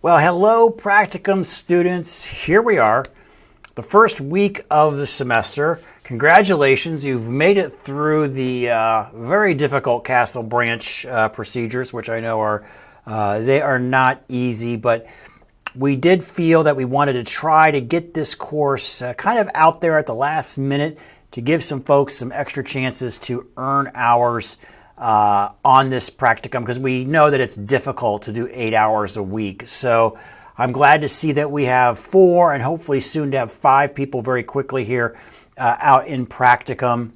Well, hello, practicum students. Here we are, the first week of the semester. Congratulations, you've made it through the very difficult Castle Branch procedures, which I know are they are not easy, but we did feel that we wanted to try to get this course kind of out there at the last minute to give some folks some extra chances to earn hours on this practicum, because we know that it's difficult to do 8 hours a week. So I'm glad to see that we have 4 and hopefully soon to have 5 people very quickly here out in practicum.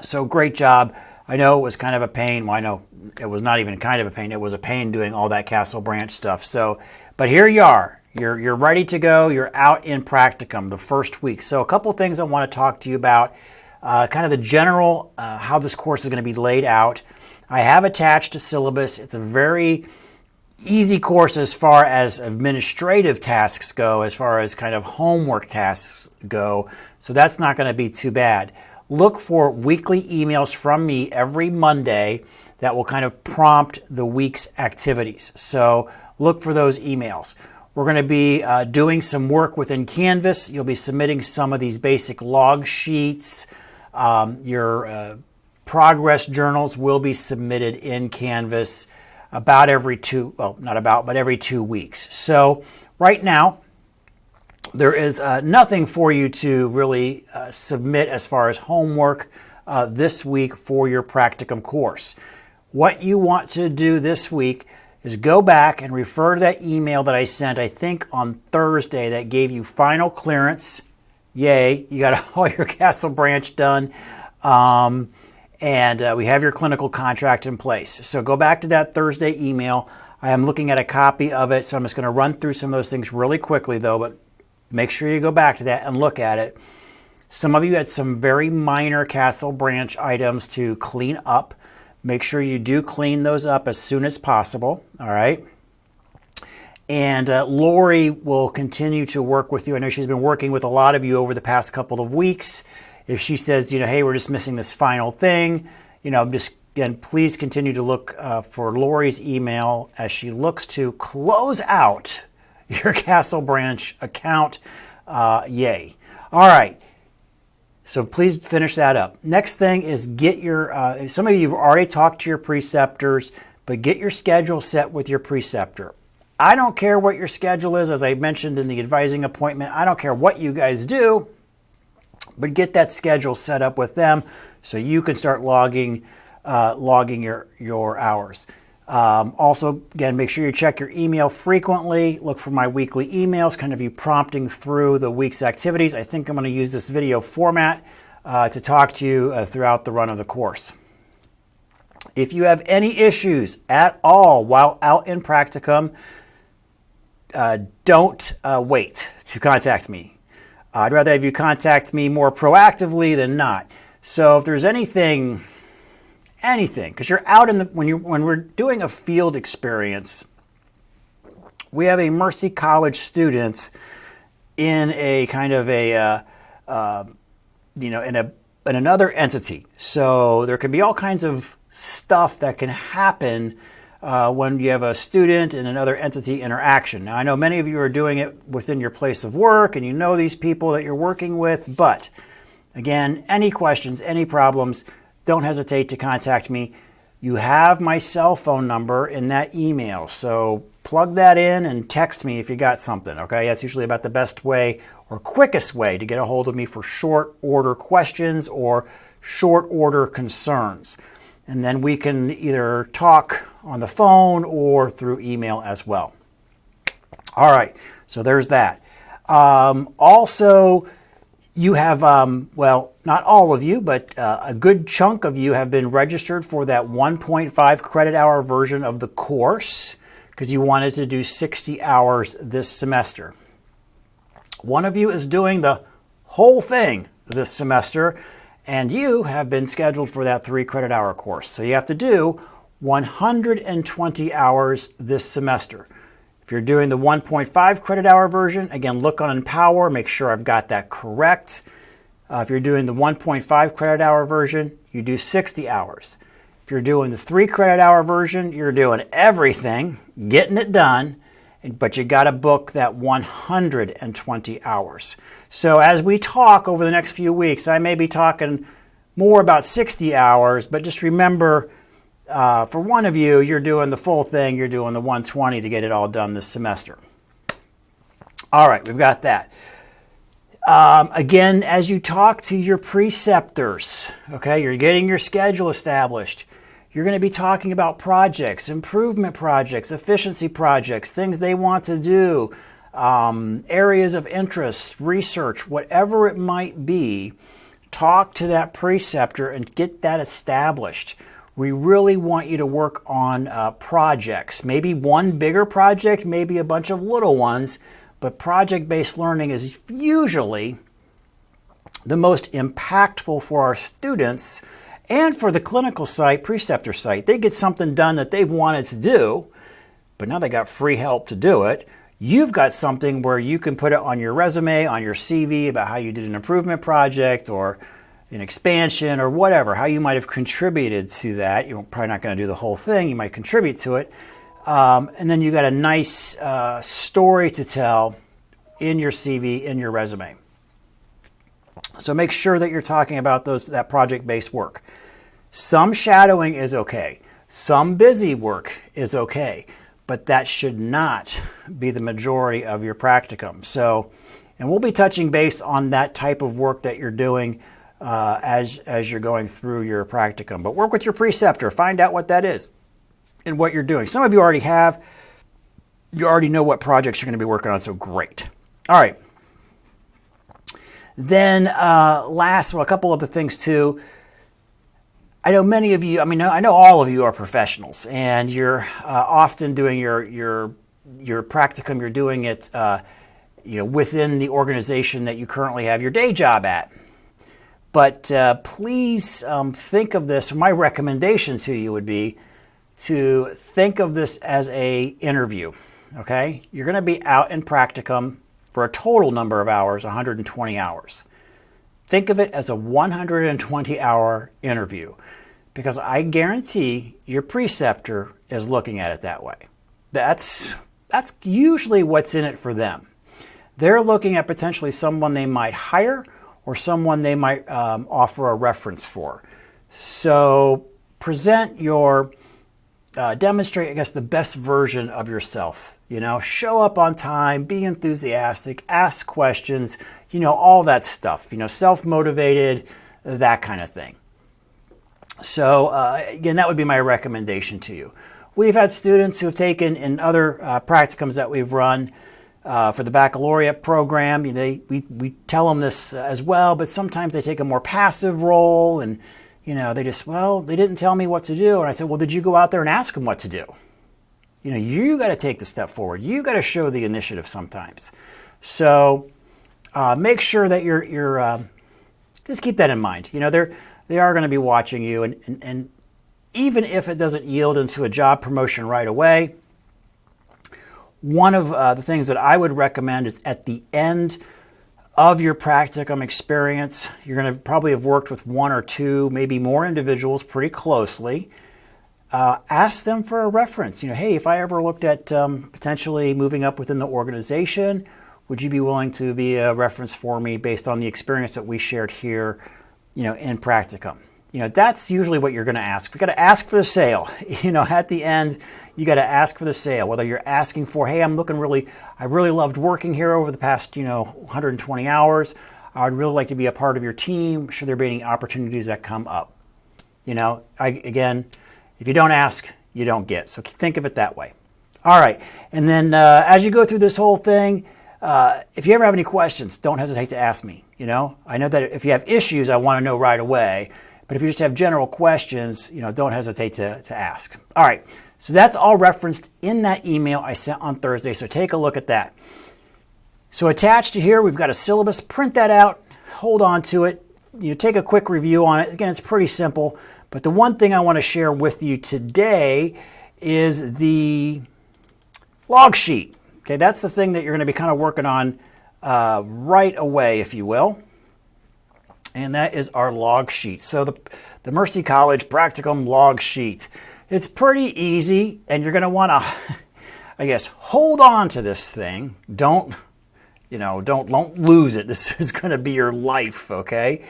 So great job. I know it was kind of a pain. Well, I know it was not even kind of a pain. It was a pain doing all that Castle Branch stuff. So, but here you are. You're ready to go. You're out in practicum the first week. So a couple things I want to talk to you about. Kind of the general, how this course is going to be laid out. I have attached a syllabus. It's a very easy course as far as administrative tasks go, as far as kind of homework tasks go. So that's not going to be too bad. Look for weekly emails from me every Monday that will kind of prompt the week's activities. So look for those emails. We're going to be doing some work within Canvas. You'll be submitting some of these basic log sheets. Your progress journals will be submitted in Canvas about every every 2 weeks. So right now, there is nothing for you to really submit as far as homework this week for your practicum course. What you want to do this week is go back and refer to that email that I sent, I think on Thursday, that gave you final clearance. Yay, you got all your Castle Branch done, and we have your clinical contract in place. So go back to that Thursday email. I am looking at a copy of it, so I'm just going to run through some of those things really quickly though, but make sure you go back to that and look at it. Some of you had some very minor Castle Branch items to clean up. Make sure you do clean those up as soon as possible, all right? And Lori will continue to work with you. I know she's been working with a lot of you over the past couple of weeks. If she says, hey, we're just missing this final thing, just again, please continue to look for Lori's email as she looks to close out your Castle Branch account. Yay. All right. So please finish that up. Next thing is get your, some of you have already talked to your preceptors, but get your schedule set with your preceptor. I don't care what your schedule is, as I mentioned in the advising appointment. I don't care what you guys do, but get that schedule set up with them so you can start logging your hours. Also, again, make sure you check your email frequently. Look for my weekly emails, kind of you prompting through the week's activities. I think I'm going to use this video format to talk to you throughout the run of the course. If you have any issues at all while out in practicum, don't wait to contact me. I'd rather have you contact me more proactively than not. So if there's anything, because you're out in the, when we're doing a field experience, we have a Mercy College student in a kind of a, in another entity. So there can be all kinds of stuff that can happen when you have a student and another entity interaction. Now, I know many of you are doing it within your place of work and you know these people that you're working with, but again, any questions, any problems, don't hesitate to contact me. You have my cell phone number in that email, so plug that in and text me if you got something, okay? That's usually about the best way or quickest way to get a hold of me for short order questions or short order concerns. And then we can either talk on the phone or through email as well. All right, so there's that. Also, you have, well, not all of you, but a good chunk of you have been registered for that 1.5 credit hour version of the course because you wanted to do 60 hours this semester. One of you is doing the whole thing this semester, and you have been scheduled for that 3 credit hour course. So you have to do 120 hours this semester. If you're doing the 1.5 credit hour version, again, look on Empower, make sure I've got that correct. If you're doing the 1.5 credit hour version, you do 60 hours. If you're doing the 3 credit hour version, you're doing everything, getting it done, but you got to book that 120 hours. So as we talk over the next few weeks, I may be talking more about 60 hours, but just remember, for one of you, you're doing the full thing, you're doing the 120 to get it all done this semester. All right, we've got that. Again, as you talk to your preceptors, okay, you're getting your schedule established. You're going to be talking about projects, improvement projects, efficiency projects, things they want to do, areas of interest, research, whatever it might be. Talk to that preceptor and get that established. We really want you to work on projects. Maybe one bigger project, maybe a bunch of little ones, but project-based learning is usually the most impactful for our students and for the clinical site, preceptor site. They get something done that they've wanted to do, but now they got free help to do it. You've got something where you can put it on your resume, on your CV about how you did an improvement project or an expansion or whatever, how you might have contributed to that. You're probably not going to do the whole thing. You might contribute to it. And then you got a nice story to tell in your CV, in your resume. So make sure that you're talking about that project-based work. Some shadowing is okay. Some busy work is okay. But that should not be the majority of your practicum. So, and we'll be touching base on that type of work that you're doing as you're going through your practicum. But work with your preceptor. Find out what that is and what you're doing. Some of you already have. You already know what projects you're going to be working on, so great. All right. Then a couple other things too. I know many of you, I know all of you are professionals, and you're often doing your practicum, you're doing it within the organization that you currently have your day job at. But please think of this, my recommendation to you would be to think of this as an interview, okay? You're going to be out in practicum for a total number of hours, 120 hours. Think of it as a 120-hour interview, because I guarantee your preceptor is looking at it that way. That's usually what's in it for them. They're looking at potentially someone they might hire or someone they might offer a reference for. So present demonstrate, I guess, the best version of yourself. Show up on time, be enthusiastic, ask questions, all that stuff, self-motivated, that kind of thing. So again, that would be my recommendation to you. We've had students who have taken in other practicums that we've run for the baccalaureate program. We tell them this as well, but sometimes they take a more passive role and they didn't tell me what to do. And I said, well, did you go out there and ask them what to do? You got to take the step forward. You got to show the initiative sometimes. So make sure that you're just keep that in mind. They are going to be watching you, and even if it doesn't yield into a job promotion right away, one of the things that I would recommend is at the end of your practicum experience, you're going to probably have worked with one or two, maybe more individuals pretty closely. Ask them for a reference. Hey, if I ever looked at potentially moving up within the organization, would you be willing to be a reference for me based on the experience that we shared here, in practicum? That's usually what you're going to ask. We've got to ask for the sale. At the end, you got to ask for the sale. Whether you're asking for, hey, I really loved working here over the past, 120 hours. I'd really like to be a part of your team. Should there be any opportunities that come up? Again, if you don't ask, you don't get. So think of it that way. All right. And then as you go through this whole thing, if you ever have any questions, don't hesitate to ask me. I know that if you have issues, I want to know right away. But if you just have general questions, don't hesitate to ask. All right. So that's all referenced in that email I sent on Thursday. So take a look at that. So attached to here, we've got a syllabus. Print that out. Hold on to it. Take a quick review on it. Again, it's pretty simple. But the one thing I want to share with you today is the log sheet. Okay, that's the thing that you're going to be kind of working on right away, if you will. And that is our log sheet. So the Mercy College Practicum log sheet. It's pretty easy, and you're going to want to I guess, hold on to this thing. Don't lose it. This is going to be your life, okay?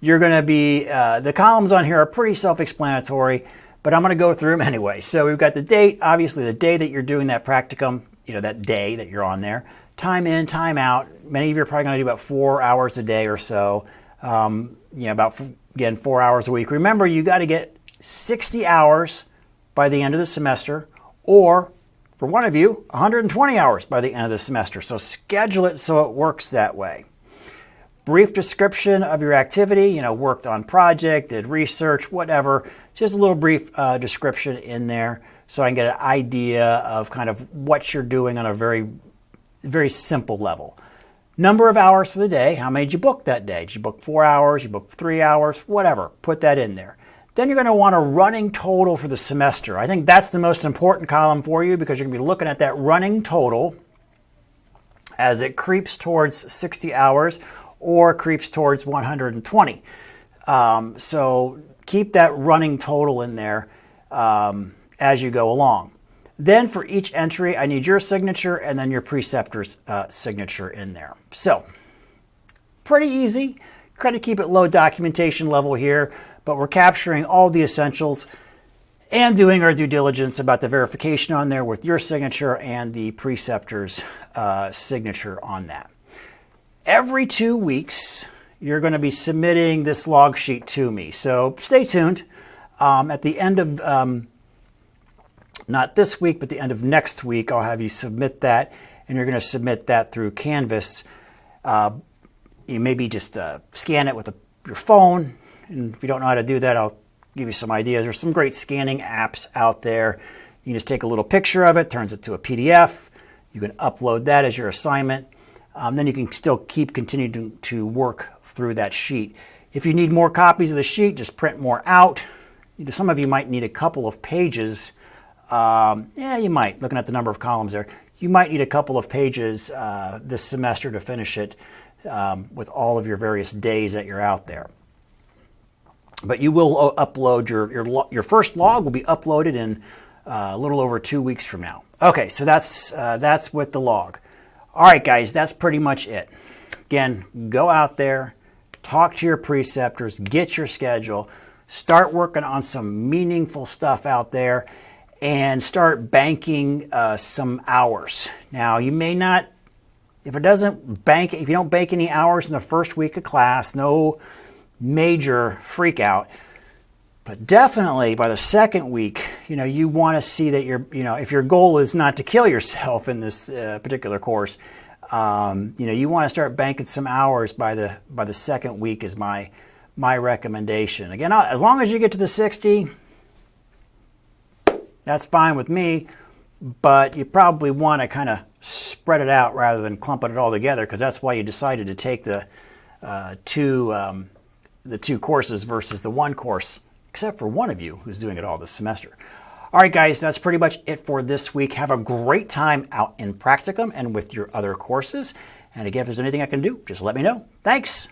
You're going to be, the columns on here are pretty self-explanatory, but I'm going to go through them anyway. So we've got the date, obviously the day that you're doing that practicum, that day that you're on there. Time in, time out. Many of you are probably going to do about 4 hours a day or so. About, again, 4 hours a week. Remember, you got to get 60 hours by the end of the semester, or for one of you, 120 hours by the end of the semester. So schedule it so it works that way. Brief description of your activity, worked on project, did research, whatever. Just a little brief description in there so I can get an idea of kind of what you're doing on a very, very simple level. Number of hours for the day. How many did you book that day? Did you book 4 hours? You book 3 hours? Whatever. Put that in there. Then you're going to want a running total for the semester. I think that's the most important column for you because you're going to be looking at that running total as it creeps towards 60 hours or creeps towards 120. So keep that running total in there as you go along. Then for each entry, I need your signature and then your preceptor's signature in there. So pretty easy. Try to keep it low documentation level here, but we're capturing all the essentials and doing our due diligence about the verification on there with your signature and the preceptor's signature on that. Every 2 weeks, you're going to be submitting this log sheet to me. So stay tuned. At the end of, not this week, but the end of next week, I'll have you submit that, and you're going to submit that through Canvas. You maybe just scan it with your phone. And if you don't know how to do that, I'll give you some ideas. There's some great scanning apps out there. You can just take a little picture of it, turns it to a PDF. You can upload that as your assignment. Then you can still continue to work through that sheet. If you need more copies of the sheet, just print more out. Some of you might need a couple of pages. You might, looking at the number of columns there. You might need a couple of pages this semester to finish it with all of your various days that you're out there. But you will upload your first log will be uploaded in a little over 2 weeks from now. Okay, so that's with the log. All right, guys, that's pretty much it. Again, go out there, talk to your preceptors, get your schedule, start working on some meaningful stuff out there, and start banking some hours. Now, you may not, if you don't bank any hours in the first week of class, no major freak out. But definitely by the second week, you want to see that if your goal is not to kill yourself in this particular course, you want to start banking some hours by the second week is my recommendation. Again, as long as you get to the 60, that's fine with me, but you probably want to kind of spread it out rather than clumping it all together, because that's why you decided to take the two courses versus the one course, except for one of you who's doing it all this semester. All right, guys, that's pretty much it for this week. Have a great time out in practicum and with your other courses. And again, if there's anything I can do, just let me know. Thanks.